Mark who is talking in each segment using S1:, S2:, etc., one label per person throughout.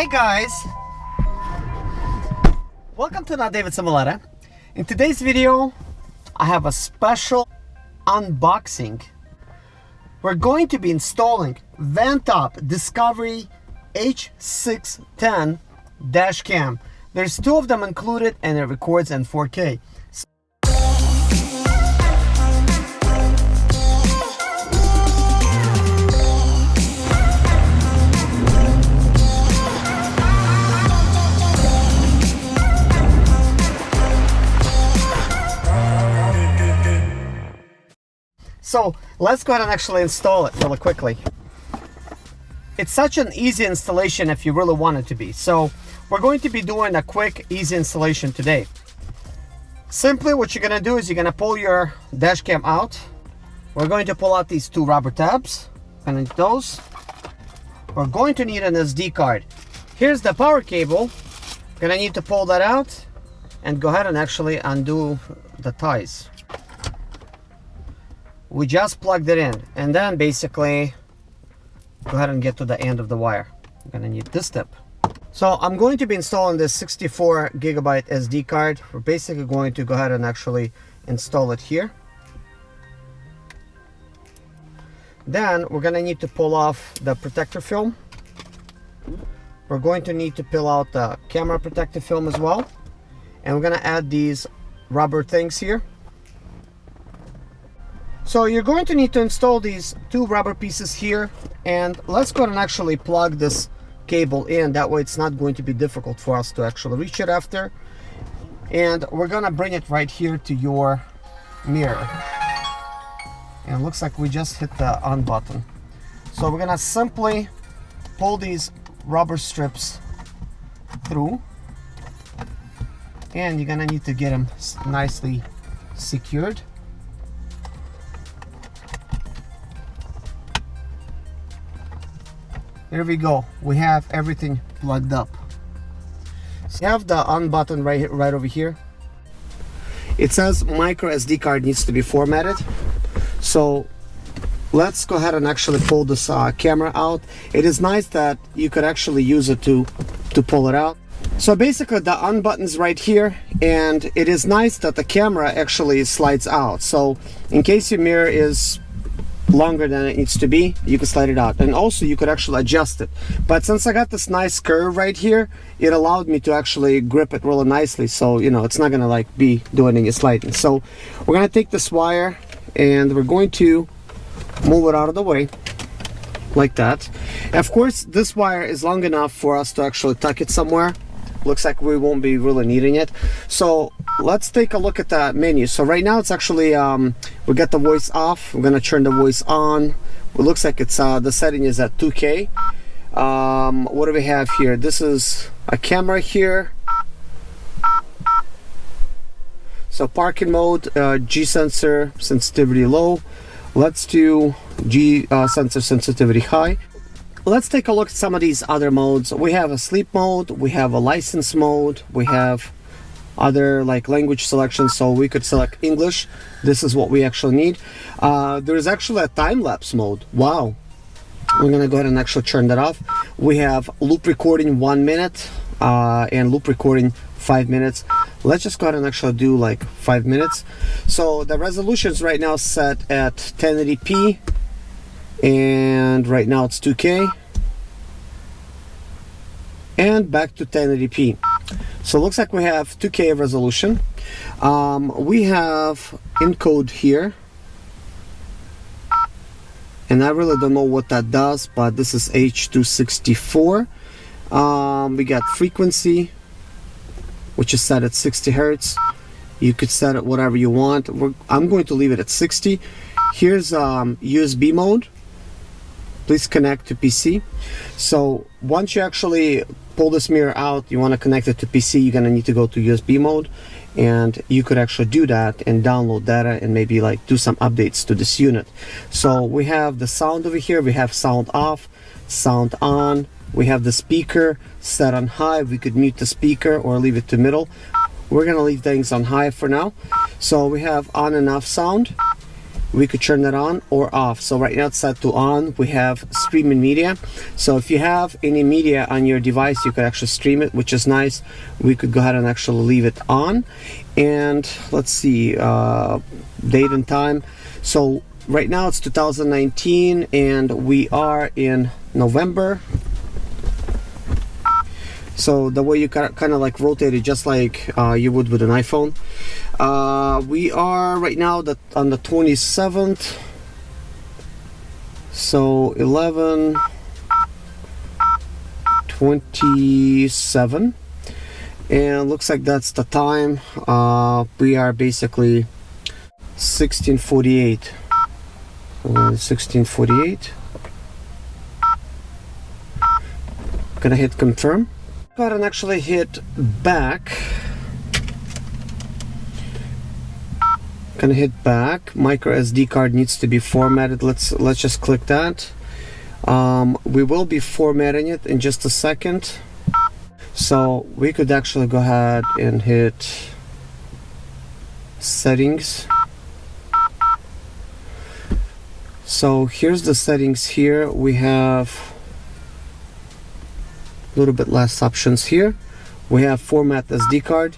S1: Hey guys, welcome to Not David Zimaleta. In today's video I have a special unboxing. We're going to be installing Vantop Discovery H610 dash cam. There's two of them included and it records in 4K. So let's go ahead and actually install it really quickly. It's such an easy installation if you really want it to be. So we're going to be doing a quick, easy installation today. Simply what you're gonna do is you're gonna pull your dash cam out. We're going to pull out these two rubber tabs. Gonna need those. We're going to need an SD card. Here's the power cable. Gonna need to pull that out and go ahead and actually undo the ties. We just plugged it in, and then basically go ahead and get to the end of the wire. I'm gonna need this tip. So I'm going to be installing this 64 gigabyte SD card. We're basically going to go ahead and actually install it here. Then we're gonna need to pull off the protector film. We're going to need to peel out the camera protective film as well. And we're gonna add these rubber things here. So you're going to need to install these two rubber pieces here, and let's go ahead and actually plug this cable in. That way it's not going to be difficult for us to actually reach it after. And we're gonna bring it right here to your mirror. And it looks like we just hit the on button. So we're gonna simply pull these rubber strips through, and you're gonna need to get them nicely secured. There we go. We have everything plugged up. So you have the on button right over here. It says micro SD card needs to be formatted. So let's go ahead and actually pull this camera out. It is nice that you could actually use it to pull it out. So basically the on button is right here, and it is nice that the camera actually slides out. So in case your mirror is longer than it needs to be, you can slide it out, and also you could actually adjust it. But since I got this nice curve right here, it allowed me to actually grip it really nicely, so you know it's not gonna like be doing any sliding. So we're gonna take this wire and we're going to move it out of the way like that. Of course this wire is long enough for us to actually tuck it somewhere. Looks like we won't be really needing it. So let's take a look at the menu. So right now it's actually we got the voice off. We're gonna turn the voice on. It looks like it's the setting is at 2K. What do we have here? This is a camera here. So parking mode, G sensor sensitivity low. Let's do G sensor sensitivity high. Let's take a look at some of these other modes. We have a sleep mode, we have a license mode, we have other like language selections, so we could select English. This is what we actually need. There is actually a time-lapse mode. Wow. We're gonna go ahead and actually turn that off. We have loop recording 1 minute and loop recording 5 minutes. Let's just go ahead and actually do like 5 minutes. So the resolution's right now set at 1080p. And right now it's 2K, and back to 1080p. So it looks like we have 2K resolution. We have encode here, and I really don't know what that does, but this is H264. We got frequency, which is set at 60 Hertz. You could set it whatever you want. I'm going to leave it at 60. Here's USB mode. Please connect to PC. So once you actually pull this mirror out, you want to connect it to PC, you're gonna need to go to USB mode, and you could actually do that and download data and maybe like do some updates to this unit. So we have the sound over here. We have sound off, sound on. We have the speaker set on high. We could mute the speaker or leave it to middle. We're gonna leave things on high for now. So we have on and off sound. we could turn that on or off. So right now it's set to on. We have streaming media, so if you have any media on your device, you could actually stream it, which is nice. We could go ahead and actually leave it on. And let's see, date and time. So right now it's 2019 and we are in November. So the way you kind of like rotate it, just like you would with an iPhone. We are right now on the 27th. So 11:27, and looks like that's the time. We are basically 16:48. 16:48. Gonna hit confirm. Go ahead and actually hit back. Gonna hit back. Micro SD card needs to be formatted. Let's just click that. We will be formatting it in just a second. So we could actually go ahead and hit settings. So here's the settings here. We have a little bit less options here. We have format SD card.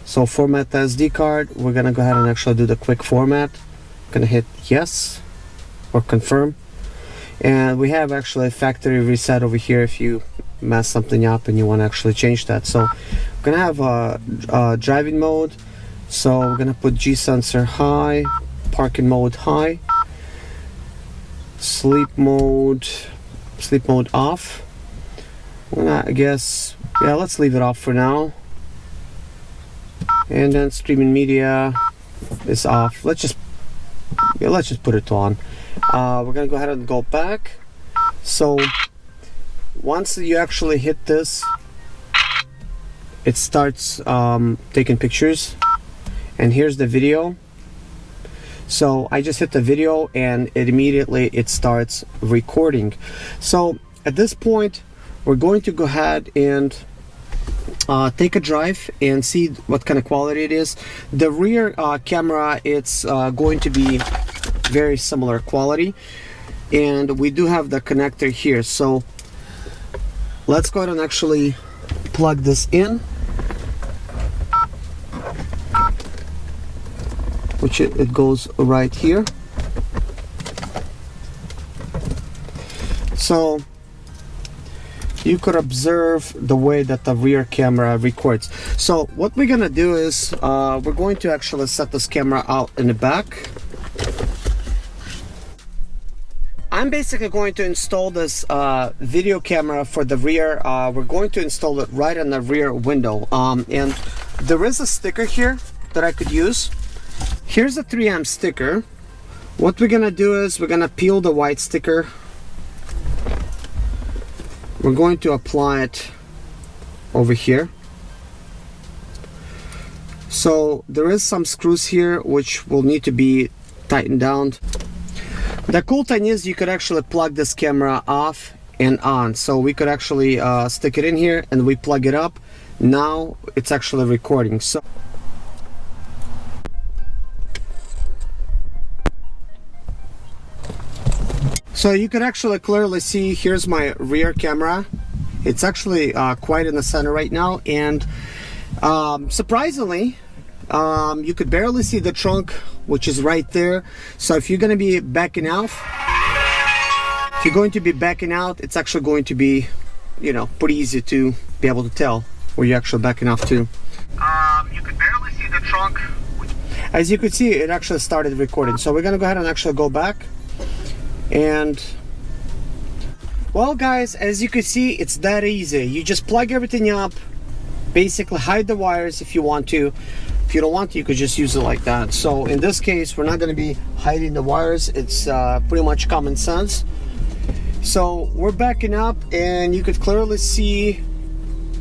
S1: So format the SD card. We're gonna go ahead and actually do the quick format. Gonna hit yes or confirm. And we have actually a factory reset over here if you mess something up and you want to actually change that. So we're gonna have a driving mode. So we're gonna put G sensor high, parking mode high, sleep mode off. I guess, yeah, let's leave it off for now. And then streaming media is off. Let's just put it on. We're gonna go ahead and go back. So once you actually hit this, it starts taking pictures. And here's the video. So I just hit the video and it starts recording. So at this point, we're going to go ahead and take a drive and see what kind of quality it is. The rear camera, it's going to be very similar quality, and we do have the connector here. So let's go ahead and actually plug this in, which it goes right here. So you could observe the way that the rear camera records. So what we're gonna do is we're going to actually set this camera out in the back. I'm basically going to install this video camera for the rear. We're going to install it right on the rear window. And there is a sticker here that I could use. Here's a 3M sticker. What we're gonna do is we're gonna peel the white sticker. We're going to apply it over here. So there is some screws here which will need to be tightened down. The cool thing is you could actually plug this camera off and on. So we could actually stick it in here and we plug it up. Now it's actually recording. So you can actually clearly see, here's my rear camera. It's actually quite in the center right now, and surprisingly, you could barely see the trunk, which is right there. So if you're going to be backing out, it's actually going to be, you know, pretty easy to be able to tell where you're actually backing off to. You could barely see the trunk. As you could see, it actually started recording. So we're going to go ahead and actually go back. And well guys, as you can see, it's that easy. You just plug everything up, basically hide the wires if you want to. If you don't want to, you could just use it like that. So in this case, we're not going to be hiding the wires. It's pretty much common sense. So we're backing up, and you could clearly see,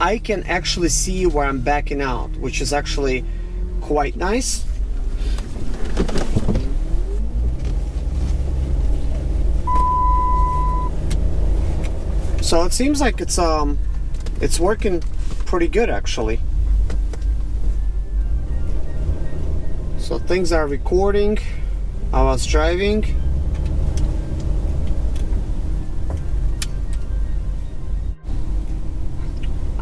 S1: I can actually see where I'm backing out, which is actually quite nice. So it seems like it's working pretty good actually. So things are recording. I was driving.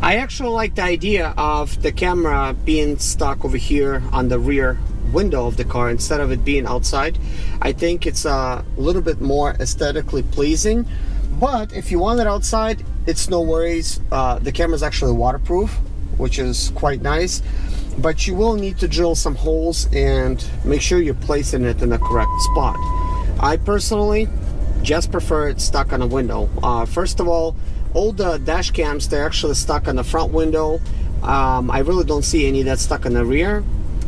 S1: I actually like the idea of the camera being stuck over here on the rear window of the car instead of it being outside. I think it's a little bit more aesthetically pleasing, but if you want it outside, it's no worries. The camera is actually waterproof, which is quite nice, but you will need to drill some holes and make sure you're placing it in the correct spot. I personally just prefer it stuck on a window. First of all the dash cams, they're actually stuck on the front window. I really don't see any that's stuck in the rear.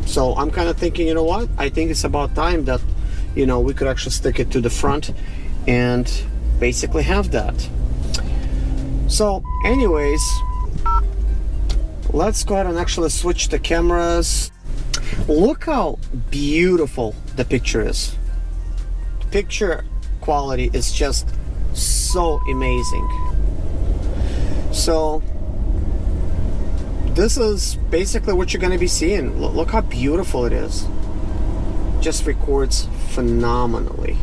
S1: So I'm kind of thinking, you know what? I think it's about time that, you know, we could actually stick it to the front and basically have that. So anyways, let's go ahead and actually switch the cameras. Look how beautiful the picture is. The picture quality is just so amazing. So this is basically what you're going to be seeing. Look how beautiful it is. Just records phenomenally.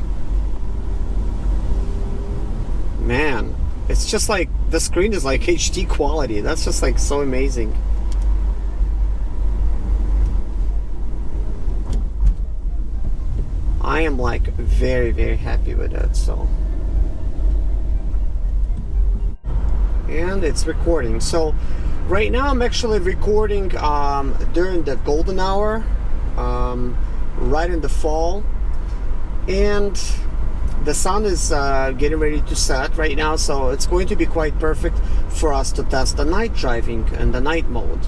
S1: Man, it's just like the screen is like HD quality. That's just like so amazing. I am like very, very happy with it. So, and it's recording. So right now I'm actually recording during the golden hour, right in the fall, and the sun is getting ready to set right now, so it's going to be quite perfect for us to test the night driving and the night mode.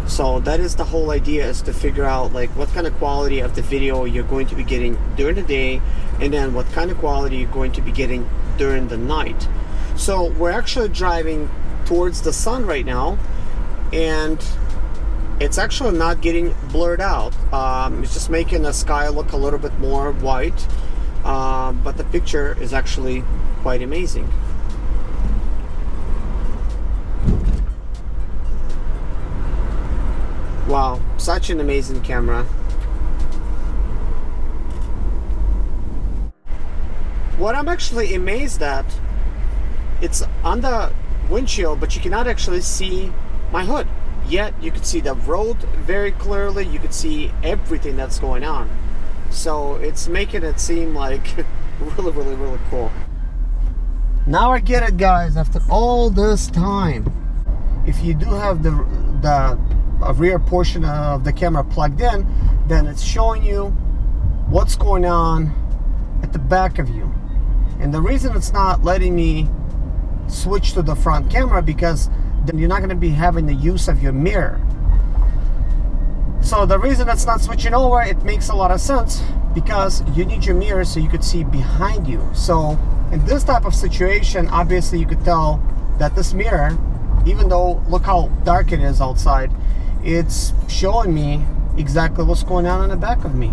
S1: So that is the whole idea, is to figure out like what kind of quality of the video you're going to be getting during the day, and then what kind of quality you're going to be getting during the night. So we're actually driving towards the sun right now, and it's actually not getting blurred out. It's just making the sky look a little bit more white, but the picture is actually quite amazing. Wow, such an amazing camera. What I'm actually amazed at, it's on the windshield, but you cannot actually see my hood. Yet you can see the road very clearly. You can see everything that's going on. So it's making it seem like really, really, really cool. Now I get it, guys. After all this time, if you do have the rear portion of the camera plugged in, then it's showing you what's going on at the back of you. And the reason it's not letting me switch to the front camera, because then you're not going to be having the use of your mirror. So the reason it's not switching over, it makes a lot of sense, because you need your mirror so you could see behind you. So in this type of situation, obviously you could tell that this mirror, even though look how dark it is outside, it's showing me exactly what's going on in the back of me.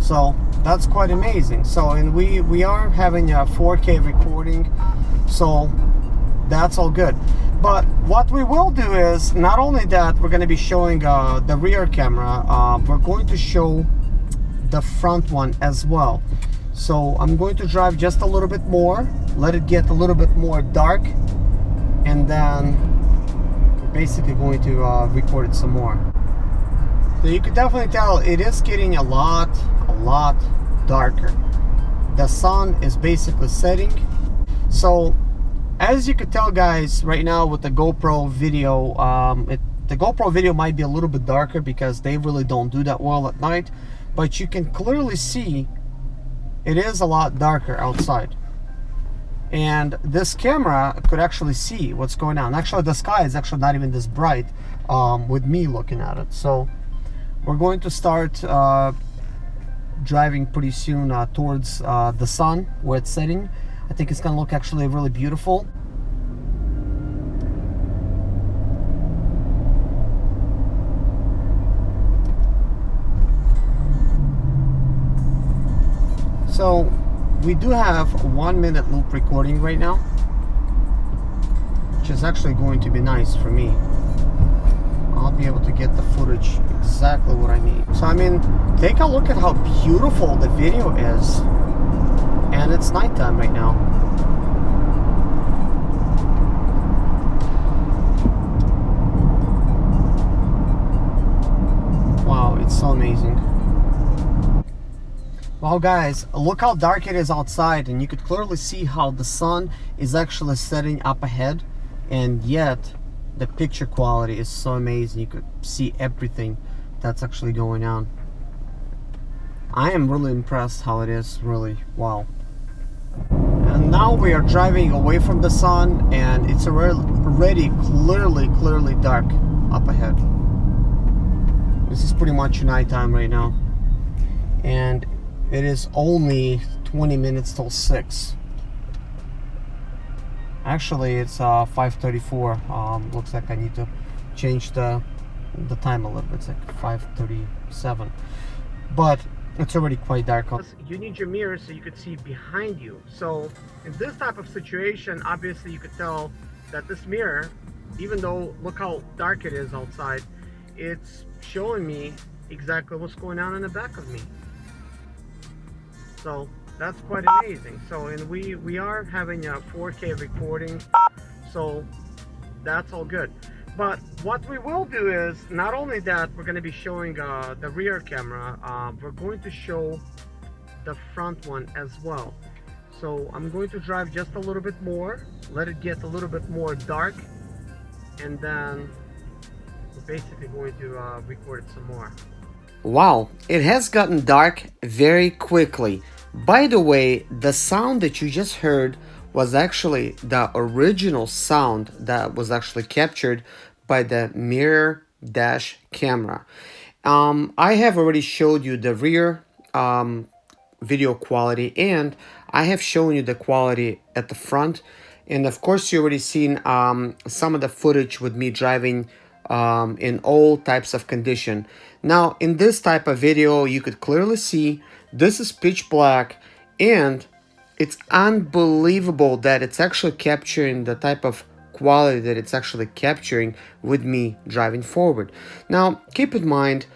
S1: So that's quite amazing. So, and we are having a 4K recording, so that's all good. But what we will do is, not only that, we're going to be showing the rear camera, we're going to show the front one as well. So I'm going to drive just a little bit more, let it get a little bit more dark, and then we're basically going to record it some more. So you can definitely tell it is getting a lot darker. The sun is basically setting. So as you can tell, guys, right now with the GoPro video, the GoPro video might be a little bit darker because they really don't do that well at night, but you can clearly see it is a lot darker outside. And this camera could actually see what's going on. Actually, the sky is actually not even this bright with me looking at it. So we're going to start driving pretty soon towards the sun where it's setting. I think it's gonna look actually really beautiful. So we do have 1 minute loop recording right now, which is actually going to be nice for me. I'll be able to get the footage exactly what I need. So I mean, take a look at how beautiful the video is. And it's nighttime right now. Wow, it's so amazing. Well guys, look how dark it is outside, and you could clearly see how the sun is actually setting up ahead, and yet the picture quality is so amazing. You could see everything that's actually going on. I am really impressed how it is, really, wow. And now we are driving away from the sun, and it's already clearly dark up ahead. This is pretty much nighttime right now, and it is only 20 minutes till 6. Actually, it's 5:34. Looks like I need to change the time a little bit. It's like 5:37. But it's already quite dark. You need your mirror so you could see behind you. So in this type of situation, obviously you could tell that this mirror, even though look how dark it is outside, it's showing me exactly what's going on in the back of me. So that's quite amazing. So, and we are having a 4K recording, so that's all good. But what we will do is, not only that, we're going to be showing the rear camera, we're going to show the front one as well. So I'm going to drive just a little bit more, let it get a little bit more dark, and then we're basically going to record it some more. Wow, it has gotten dark very quickly. By the way, the sound that you just heard was actually the original sound that was actually captured by the mirror dash camera. I have already showed you the rear video quality, and I have shown you the quality at the front. And of course, you already seen some of the footage with me driving in all types of condition. Now, in this type of video, you could clearly see this is pitch black, and it's unbelievable that it's actually capturing the type of quality that it's actually capturing with me driving forward. Now, keep in mind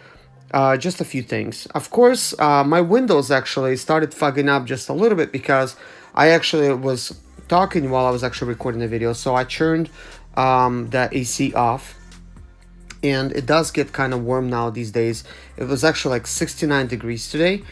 S1: just a few things. Of course, my windows actually started fogging up just a little bit because I actually was talking while I was actually recording the video, so I turned the AC off. And it does get kind of warm now these days. It was actually like 69 degrees today,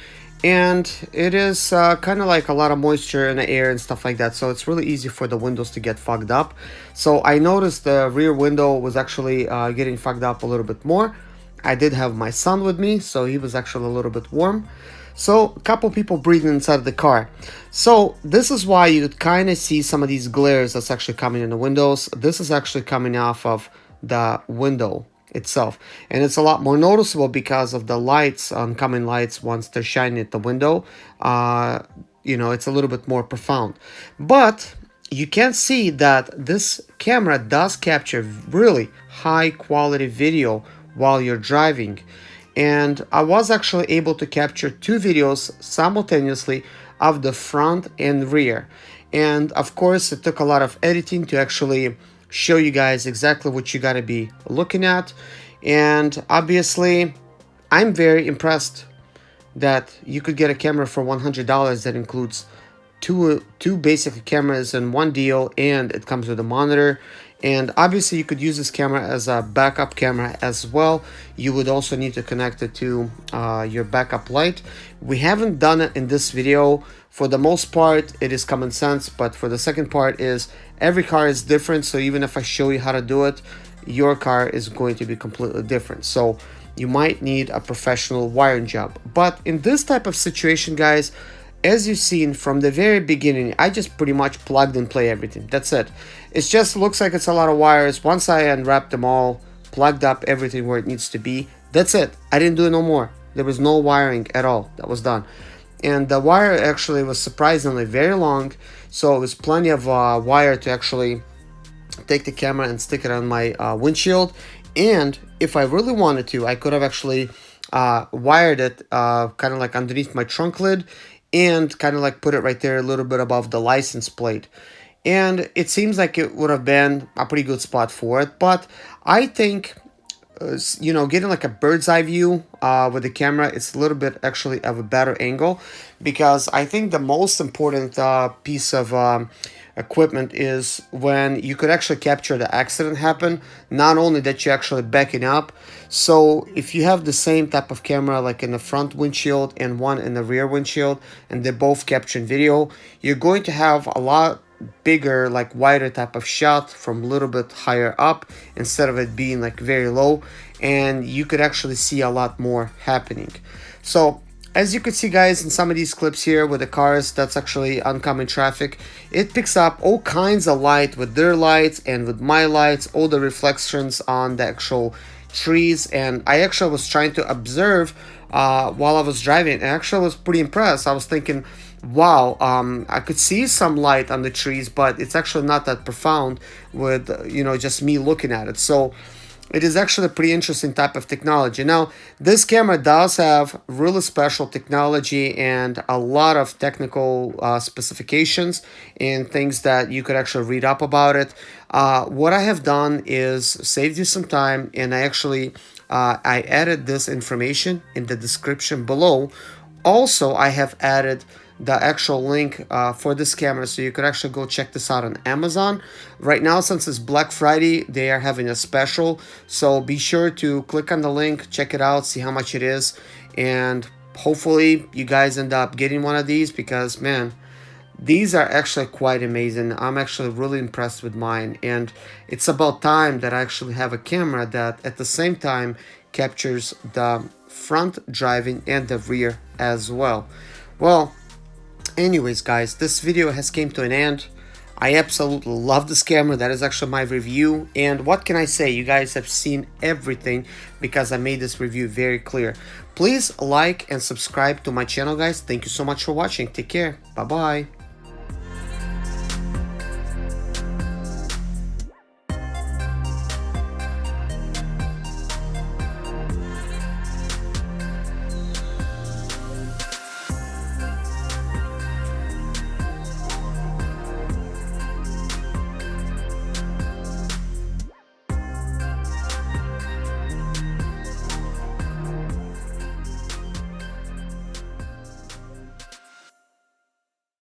S1: and it is kind of like a lot of moisture in the air and stuff like that, so it's really easy for the windows to get fogged up. So I noticed the rear window was actually getting fogged up a little bit more. I did have my son with me, so he was actually a little bit warm. So a couple people breathing inside of the car. So this is why you could kind of see some of these glares that's actually coming in the windows. This is actually coming off of the window itself, and it's a lot more noticeable because of the lights, oncoming lights, once they're shining at the window. You know, it's a little bit more profound, but you can see that this camera does capture really high quality video while you're driving. And I was actually able to capture 2 videos simultaneously of the front and rear, and of course it took a lot of editing to actually show you guys exactly what you got to be looking at. And obviously I'm very impressed that you could get a camera for $100 that includes two basic cameras in one deal, and it comes with a monitor. And obviously you could use this camera as a backup camera as well. You would also need to connect it to your backup light. We haven't done it in this video. For the most part, it is common sense, but for the second part is every car is different. So even if I show you how to do it, your car is going to be completely different. So you might need a professional wiring job. But in this type of situation, guys, as you've seen from the very beginning, I just pretty much plugged and play everything. That's it. It just looks like it's a lot of wires. Once I unwrapped them all, plugged up everything where it needs to be, that's it. I didn't do no more. There was no wiring at all. That was done. And the wire actually was surprisingly very long, so it was plenty of wire to actually take the camera and stick it on my windshield. And if I really wanted to, I could have actually wired it kind of like underneath my trunk lid, and kind of like put it right there a little bit above the license plate. And it seems like it would have been a pretty good spot for it. But I think you know, getting like a bird's eye view with the camera. It's a little bit actually of a better angle, because I think the most important piece of equipment is when you could actually capture the accident happen, not only that you're actually backing up. So if you have the same type of camera like in the front windshield and one in the rear windshield, and they're both capturing video, you're going to have a lot bigger, like wider type of shot from a little bit higher up instead of it being like very low, and you could actually see a lot more happening. So as you could see, guys, in some of these clips here with the cars, that's actually oncoming traffic. It picks up all kinds of light with their lights and with my lights, all the reflections on the actual trees. And I actually was trying to observe while I was driving, and actually was pretty impressed. I was thinking, wow, I could see some light on the trees, but it's actually not that profound with, you know, just me looking at it. So it is actually a pretty interesting type of technology. Now, this camera does have really special technology and a lot of technical specifications and things that you could actually read up about it. What I have done is saved you some time, and I actually I added this information in the description below. Also, I have added the actual link for this camera, so you could actually go check this out on Amazon. Right now, since it's Black Friday, they are having a special, so be sure to click on the link, check it out, see how much it is, and hopefully you guys end up getting one of these, because man, these are actually quite amazing. I'm actually really impressed with mine, and it's about time that I actually have a camera that at the same time captures the front driving and the rear as well. Well, anyways, guys, this video has came to an end. I absolutely love this camera. That is actually my review, and what can I say? You guys have seen everything because I made this review very clear. Please like and subscribe to my channel, guys. Thank you so much for watching. Take care. Bye bye.